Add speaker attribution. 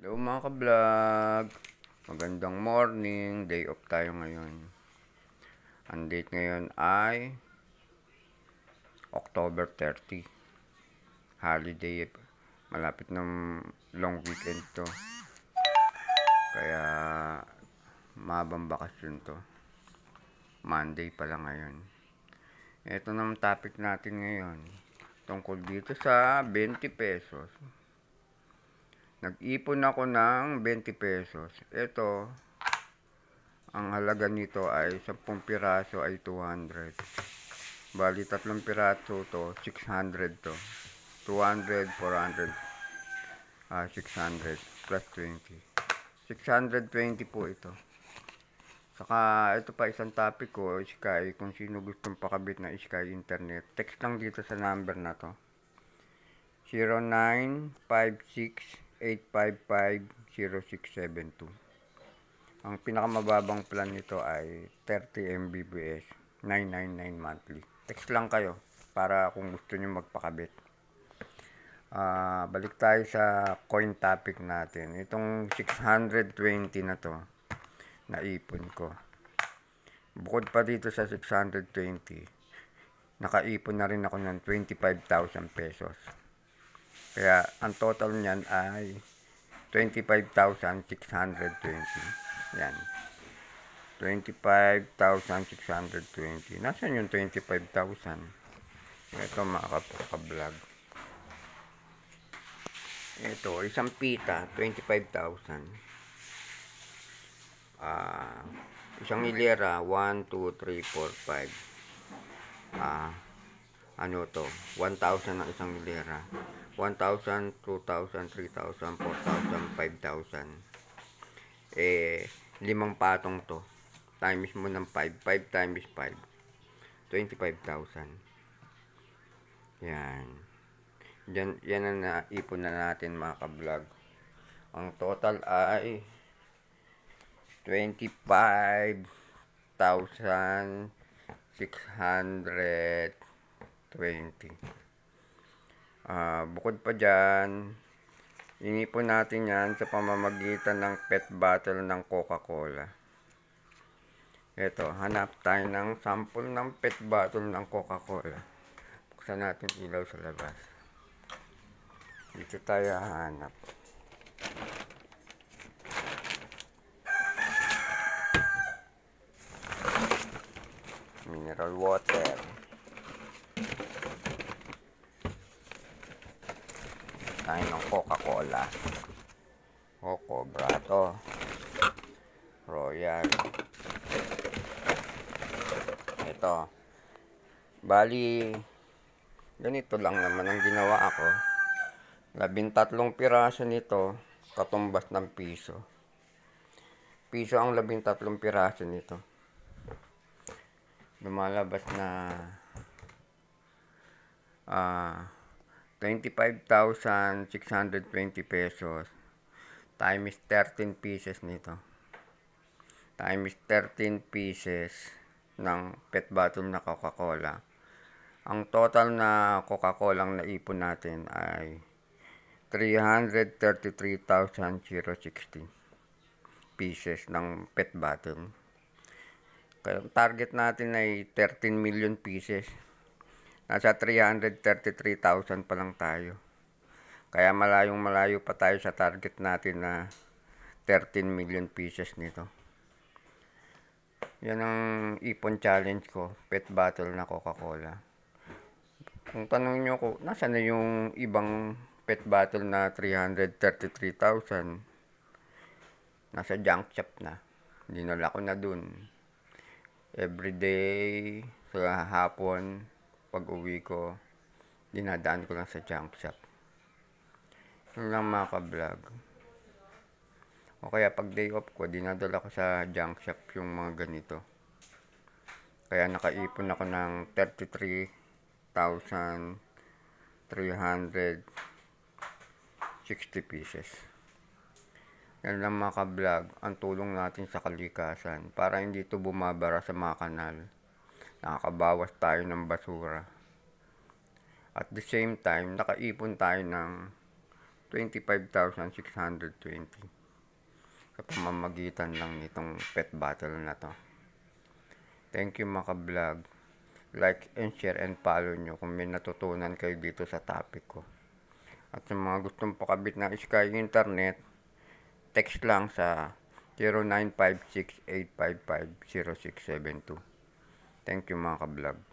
Speaker 1: Hello mga ka-vlog, magandang morning, day off tayo ngayon. Ang date ngayon ay October 30, holiday, malapit ng long weekend to. Kaya mabang bakasyon to, Monday pa lang ngayon. Ito naman topic natin ngayon, tungkol dito sa 20 pesos. Nag-ipon ako ng 20 pesos. Ito, ang halaga nito ay 10 piraso ay 200. Bali, 3 piraso to, 600 to. 200, 400, 600 plus 20. 620 po ito. Saka, ito pa isang topic ko, Sky. Kung sino gustong pakabit na Sky Internet, text lang dito sa number na to. 0956 855-0672. Ang pinakamababang plan nito ay 30 Mbps, 999 monthly. Text lang kayo para kung gusto nyo magpakabit. Balik tayo sa coin topic natin. Itong 620 na to, naipon ko. Bukod pa dito sa 620, nakaipon na rin ako ng 25,000 pesos. Kaya, ang total niyan ay 25,620. Yan. 25,620. Nasaan yung 25,000? Ito mga ka-vlog. Ito, isang pita, 25,000. Isang hilera, 1, 2, 3, 4, 5. Ano to? 1,000 ang isang hilera. 1,000, 2,000, 3,000, 4,000, 5,000. 5 patong to. Times mo ng 5. 5 times 5. 25,000. Yan. Yan ang naipon na natin mga ka-vlog. Ang total ay 25,620. Bukod pa dyan, inipon natin yan sa pamamagitan ng pet bottle ng Coca-Cola. Ito, hanap tayo ng sample ng pet bottle ng Coca-Cola. Buksan natin ilaw sa labas. Dito tayo hanap. Mineral water. Tayo ng Coca-Cola. Coco, Brato, Royal. Ito. Bali, ganito lang naman ang ginawa ako. 13 piraso nito, katumbas ng piso. Piso ang 13 piraso nito. Lumalabas na 25,620 pesos times 13 pieces nito. Times 13 pieces ng pet bottle na Coca-Cola. Ang total na Coca-Cola ang naipon natin ay 333,060 pieces ng pet bottle. Kaya target natin ay 13 million pieces. Nasa 333,000 pa lang tayo. Kaya malayo pa tayo sa target natin na 13 million pieces nito. Yan ang ipon challenge ko, pet bottle na Coca-Cola. Kung tanong nyo ko, nasaan na yung ibang pet bottle na 333,000? Nasa junk shop na. Dinala ko na dun. Everyday, sa hapon, pag uwi ko, dinadaan ko lang sa junk shop. Yun lang mga ka-vlog. O kaya pag day off ko, dinadala ko sa junk shop yung mga ganito. Kaya nakaipon ako ng 33,360 pieces. Yan lang mga ka-vlog, ang tulong natin sa kalikasan para hindi ito bumabara sa mga kanal. Nakakabawas tayo ng basura. At the same time, nakaipon tayo ng 25,620 sa pamamagitan lang nitong pet battle na to. Thank you mga ka-vlog. Like and share and follow nyo kung may natutunan kayo dito sa topic ko. At sa mga gustong pakabit na Sky Internet, text lang sa 0956-855-0672. Thank you mga ka-vlog.